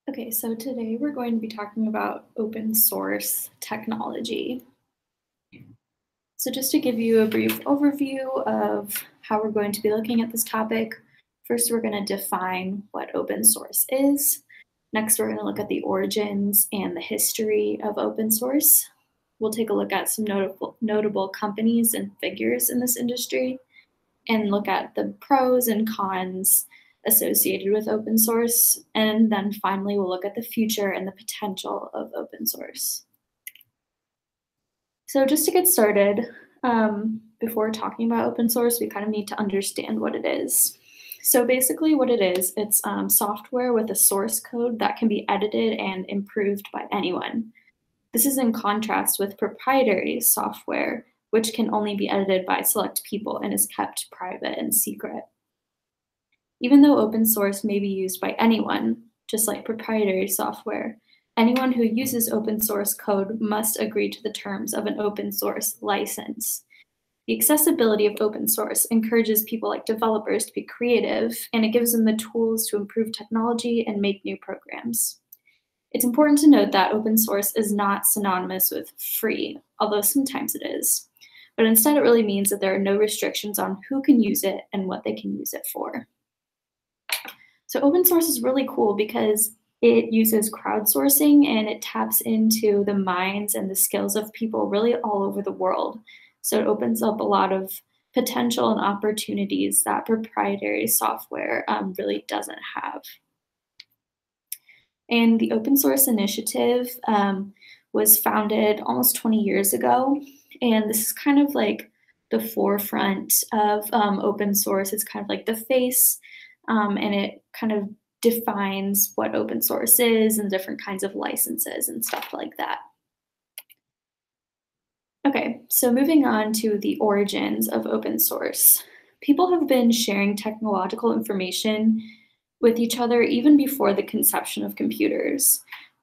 Okay, so today we're going to be talking about open source technology. So just to give you a brief overview of how we're going to be looking at this topic, first we're going to define what open source is. Next, we're going to look at the origins and the history of open source. We'll take a look at some notable companies and figures in this industry and look at the pros and cons associated with open source. And then finally, we'll look at the future and the potential of open source. So just to get started, before talking about open source, we kind of need to understand what it is. So basically what it is, it's software with a source code that can be edited and improved by anyone. This is in contrast with proprietary software, which can only be edited by select people and is kept private and secret. Even though open source may be used by anyone, just like proprietary software, anyone who uses open source code must agree to the terms of an open source license. The accessibility of open source encourages people like developers to be creative, and it gives them the tools to improve technology and make new programs. It's important to note that open source is not synonymous with free, although sometimes it is. But instead, it really means that there are no restrictions on who can use it and what they can use it for. So open source is really cool because it uses crowdsourcing and it taps into the minds and the skills of people really all over the world. So it opens up a lot of potential and opportunities that proprietary software really doesn't have. And the open source initiative was founded almost 20 years ago. And this is kind of like the forefront of open source. It's kind of like the face, and it kind of defines what open source is and different kinds of licenses and stuff like that. Okay, so moving on to the origins of open source. People have been sharing technological information with each other even before the conception of computers.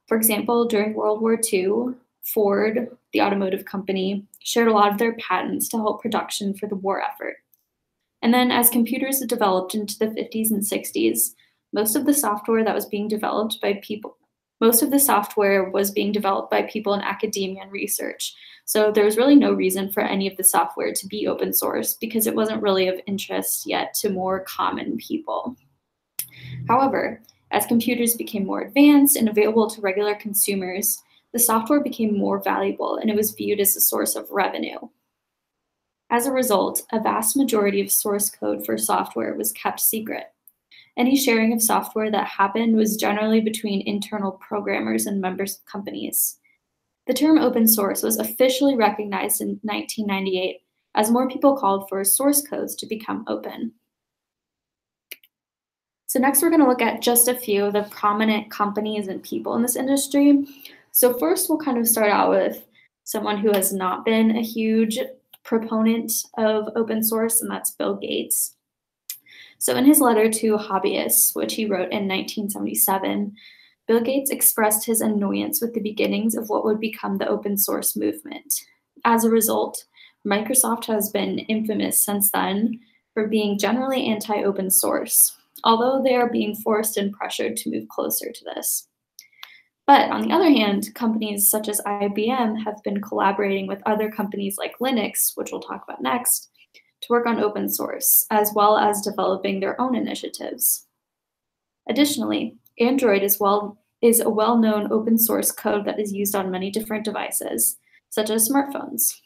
For example, during World War II, Ford, the automotive company, shared a lot of their patents to help production for the war effort. And then as computers developed into the 50s and 60s, most of the software was being developed by people in academia and research. So there was really no reason for any of the software to be open source because it wasn't really of interest yet to more common people. However, as computers became more advanced and available to regular consumers, the software became more valuable and it was viewed as a source of revenue. As a result, a vast majority of source code for software was kept secret. Any sharing of software that happened was generally between internal programmers and members of companies. The term open source was officially recognized in 1998 as more people called for source codes to become open. So next we're going to look at just a few of the prominent companies and people in this industry. So first we'll kind of start out with someone who has not been a huge proponent of open source, and that's Bill Gates. So in his letter to hobbyists, which he wrote in 1977, Bill Gates expressed his annoyance with the beginnings of what would become the open source movement. As a result, Microsoft has been infamous since then for being generally anti-open source, although they are being forced and pressured to move closer to this. But on the other hand, companies such as IBM have been collaborating with other companies like Linux, which we'll talk about next, to work on open source, as well as developing their own initiatives. Additionally, Android is a well-known open source code that is used on many different devices, such as smartphones.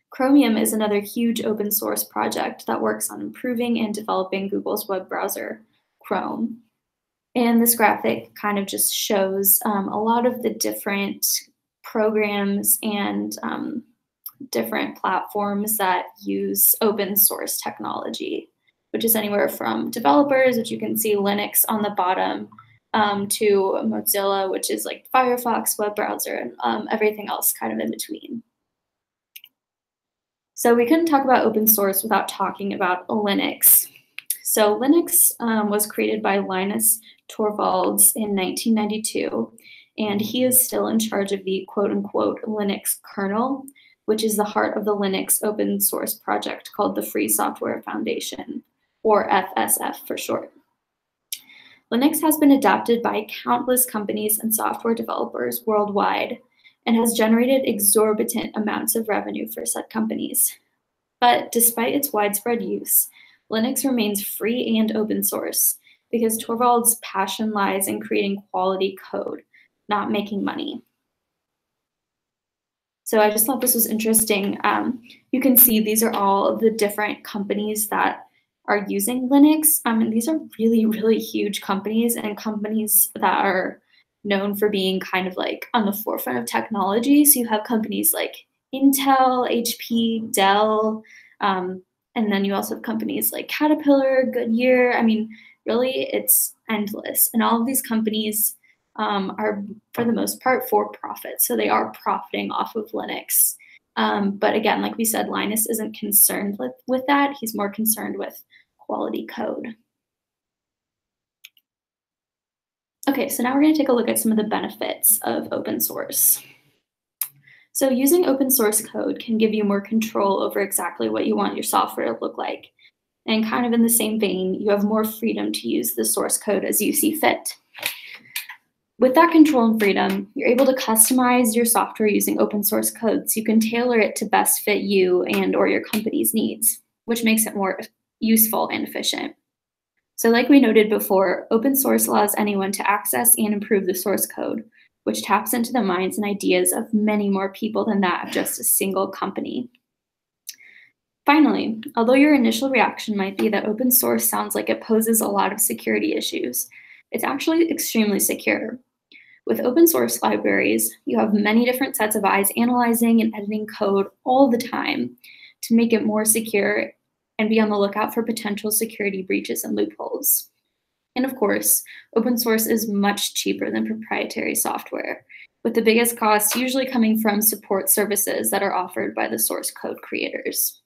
Chromium is another huge open source project that works on improving and developing Google's web browser, Chrome. And this graphic kind of just shows a lot of the different programs and different platforms that use open source technology, which is anywhere from developers, which you can see Linux on the bottom, to Mozilla, which is like Firefox web browser, and everything else kind of in between. So we couldn't talk about open source without talking about Linux. So Linux was created by Linus Torvalds in 1992, and he is still in charge of the quote-unquote Linux kernel, which is the heart of the Linux open source project called the Free Software Foundation, or FSF for short. Linux has been adopted by countless companies and software developers worldwide and has generated exorbitant amounts of revenue for said companies. But despite its widespread use, Linux remains free and open source because Torvald's passion lies in creating quality code, not making money. So I just thought this was interesting. You can see these are all of the different companies that are using Linux. And these are really, really huge companies and companies that are known for being kind of like on the forefront of technology. So you have companies like Intel, HP, Dell, and then you also have companies like Caterpillar, Goodyear. I mean, really, it's endless. And all of these companies are, for the most part, for profit. So they are profiting off of Linux. But again, like we said, Linus isn't concerned with that. He's more concerned with quality code. Okay, so now we're going to take a look at some of the benefits of open source. So using open source code can give you more control over exactly what you want your software to look like. And kind of in the same vein, you have more freedom to use the source code as you see fit. With that control and freedom, you're able to customize your software using open source code so you can tailor it to best fit you and or your company's needs, which makes it more useful and efficient. So like we noted before, open source allows anyone to access and improve the source code, which taps into the minds and ideas of many more people than that of just a single company. Finally, although your initial reaction might be that open source sounds like it poses a lot of security issues, it's actually extremely secure. With open source libraries, you have many different sets of eyes analyzing and editing code all the time to make it more secure and be on the lookout for potential security breaches and loopholes. And of course, open source is much cheaper than proprietary software, with the biggest costs usually coming from support services that are offered by the source code creators.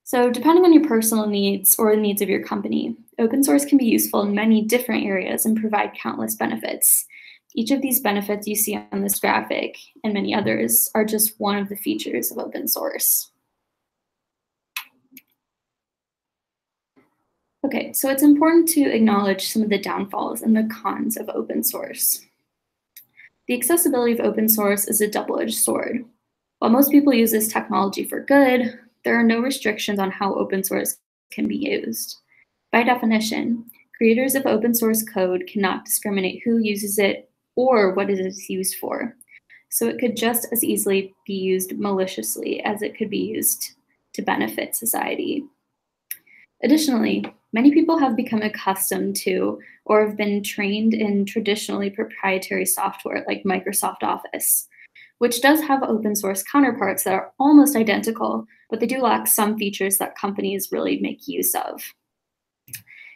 So depending on your personal needs or the needs of your company, open source can be useful in many different areas and provide countless benefits. Each of these benefits you see on this graphic and many others are just one of the features of open source. Okay, so it's important to acknowledge some of the downfalls and the cons of open source. The accessibility of open source is a double-edged sword. While most people use this technology for good, there are no restrictions on how open source can be used. By definition, creators of open source code cannot discriminate who uses it or what it is used for. So it could just as easily be used maliciously as it could be used to benefit society. Additionally, many people have become accustomed to or have been trained in traditionally proprietary software like Microsoft Office, which does have open source counterparts that are almost identical, but they do lack some features that companies really make use of.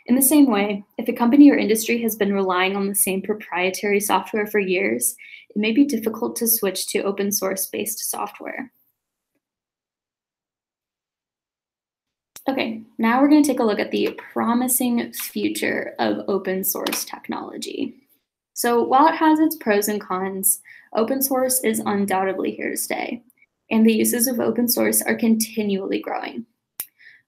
In the same way, if a company or industry has been relying on the same proprietary software for years, it may be difficult to switch to open source based software. Okay, now we're going to take a look at the promising future of open source technology. So while it has its pros and cons, open source is undoubtedly here to stay, and the uses of open source are continually growing.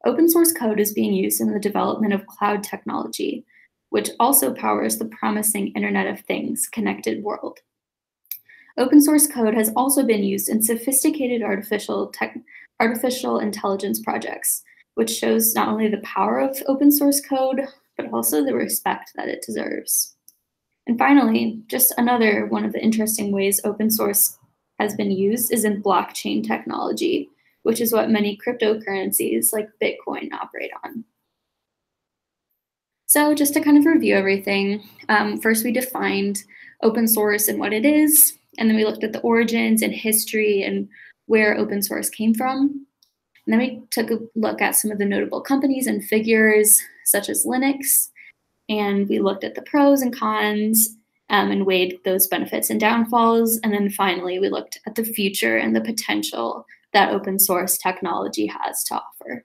Open source code is being used in the development of cloud technology, which also powers the promising Internet of Things connected world. Open source code has also been used in sophisticated artificial intelligence projects, which shows not only the power of open source code, but also the respect that it deserves. And finally, just another one of the interesting ways open source has been used is in blockchain technology, which is what many cryptocurrencies like Bitcoin operate on. So just to kind of review everything, first we defined open source and what it is, and then we looked at the origins and history and where open source came from. And then we took a look at some of the notable companies and figures, such as Linux, and we looked at the pros and cons and weighed those benefits and downfalls. And then finally, we looked at the future and the potential that open source technology has to offer.